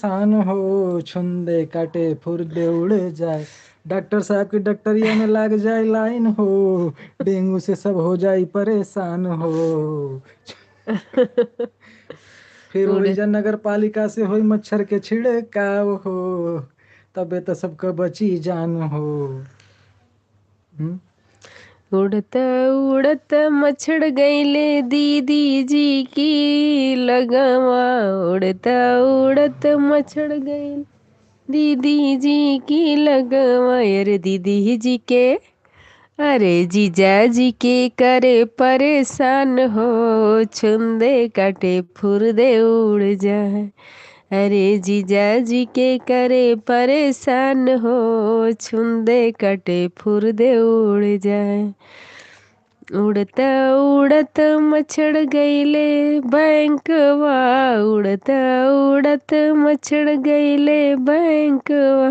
परेशान हो, छुंदे काटे फुर्दे उड़ जाए, डॉक्टर साहब की डॉक्टरिया में लाग जाए लाइन हो, डेंगू से सब हो जाए परेशान हो। फिर वही उड़ जन नगर पालिका से होई मच्छर के छिड़काव हो, तबे तो सबको बची जान हो। उड़त उड़त मच्छर गईले दीदी जी की लगवा, उड़त उड़त मच्छर गईल दीदी जी की लगवा, अरे दीदी जी के अरे जीजा जी के करे परेशान हो, छुंदे काटे फुर्दे उड़ जाए, अरे जीजा जी के करे परेशान हो, छुंदे काटे फुर्दे उड़ जाए। उड़त उड़त मच्छर गईले बैंकवा, उड़त उड़त मच्छर गईले बैंकवा।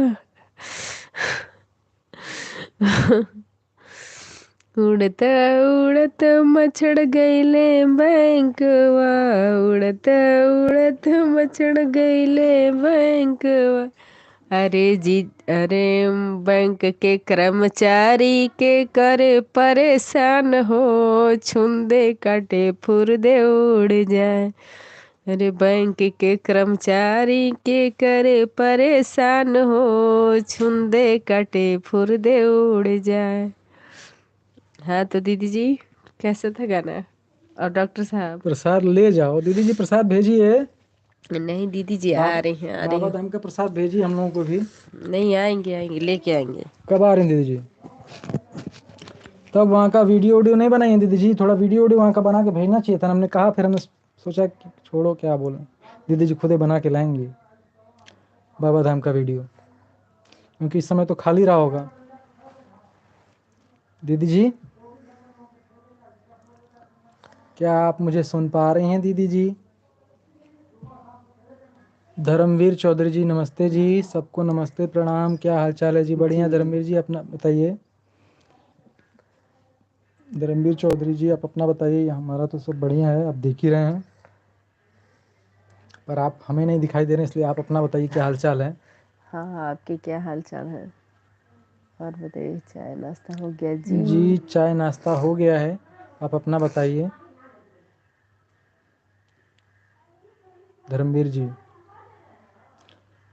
उड़त उड़त मच्छर गईले बैंकवा, उड़त उड़त मच्छर गईले बैंकवा, अरे बैंक के कर्मचारी के करे परेशान हो, छुंदे काटे फुर्दे उड़ जाए, अरे बैंक के कर्मचारी के करे परेशान हो, छुंदे काटे फुर्दे उड़ जाए। हाँ तो दीदी जी कैसा था गाना? और डॉक्टर साहब? प्रसाद ले जाओ दीदी जी, प्रसाद भेजिए। नहीं दीदी जी आ रही हैं, आ रही बाबा हैं। धाम का प्रसाद भेजिए हम लोगों को भी। नहीं आएंगे आएंगे, लेके आएंगे। कब आ रहे हैं दीदी जी? तब वहाँ का वीडियो नहीं बनाइए दीदी जी, थोड़ा वीडियो वहाँ का बना के भेजना चाहिए था। हमने कहा, फिर हमने सोचा कि छोड़ो क्या बोलें, दीदी जी खुदे बना के लाएंगे बाबा धाम का वीडियो, क्योंकि इस समय तो खाली रहा होगा। दीदी जी क्या आप मुझे सुन पा रही हैं दीदी जी? धर्मवीर चौधरी जी नमस्ते जी, सबको नमस्ते प्रणाम। क्या हाल चाल है जी? बढ़िया धर्मवीर जी, अपना बताइए। धर्मवीर चौधरी जी आप अपना बताइए। हमारा तो सब बढ़िया है, आप देख ही रहे हैं, पर आप हमें नहीं दिखाई दे रहे हैं, इसलिए आप अपना बताइए क्या हाल चाल है। हाँ आपके क्या हाल चाल है? और बताइए, चाय नाश्ता हो गया जी? जी चाय नाश्ता हो गया है, आप अपना बताइए धर्मवीर जी।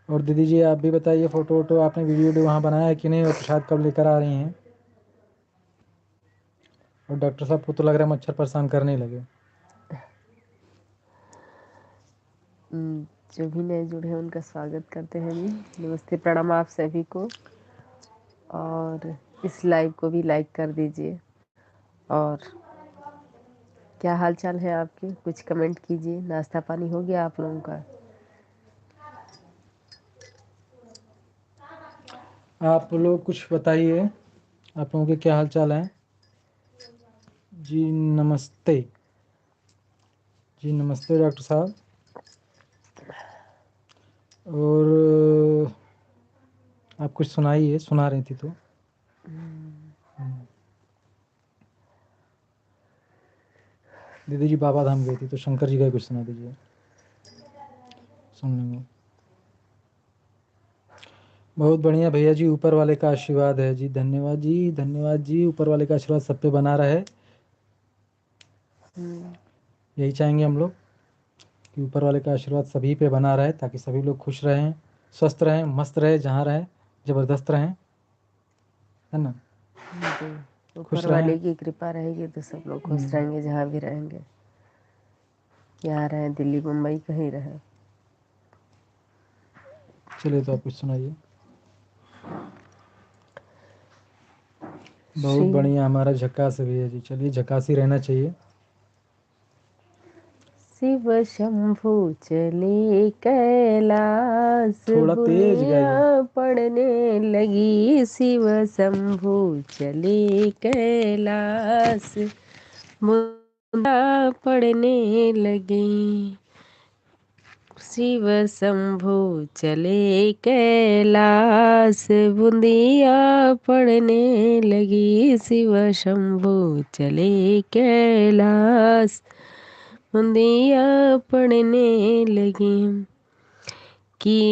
और दीदी जी आप भी बताइए, फ़ोटो वोटो आपने वीडियो वहाँ बनाया है कि नहीं, और प्रसाद कब लेकर आ रही हैं? और डॉक्टर साहब को तो लग रहा है मच्छर परेशान करने लगे। जो भी नए जुड़े हैं उनका स्वागत करते हैं जी। नमस्ते प्रणाम आप सभी को, और इस लाइव को भी लाइक कर दीजिए। और क्या हाल चाल है आपके, कुछ कमेंट कीजिए। नाश्ता पानी हो गया आप लोगों का? आप लोग कुछ बताइए, आप लोगों के क्या हाल चाल है? जी नमस्ते। जी नमस्ते डॉक्टर साहब। और आप कुछ सुनाइए, सुना रही थी तो। दीदी जी बाबा धाम गई थी तो शंकर जी का कुछ सुना दीजिए, सुन लेंगे। बहुत बढ़िया भैया जी, ऊपर वाले का आशीर्वाद है जी। धन्यवाद जी, धन्यवाद जी। ऊपर वाले का आशीर्वाद सब पे बना रहे, यही चाहेंगे हम लोग कि ऊपर वाले का आशीर्वाद सभी पे बना रहे, ताकि सभी लोग खुश रहें, स्वस्थ रहें, मस्त रहे, जहाँ रहें ज़बरदस्त रहें, है ना? खुश ऊपर रहें। वाले की कृपा रहेगी तो सब लोग खुश रहेंगे, जहाँ भी रहेंगे, यहाँ रहें दिल्ली मुंबई कहीं रहें। चलिए तो आप कुछ सुनाइए। बहुत श्री बढ़िया, हमारा झक्कास है भैया जी। चलिए झक्कास ही रहना चाहिए। शिव शंभु चले कैलाश, थोड़ा तेज बुनिया गाइए। पड़ने लगी। शिव शंभु चले कैलाश, बुनिया पड़ने लगी। शिव शंभु चले कैलाश, बूंदिया पड़ने लगी। शिव शंभु चले कैलाश, बूंदिया पड़ने लगी। कि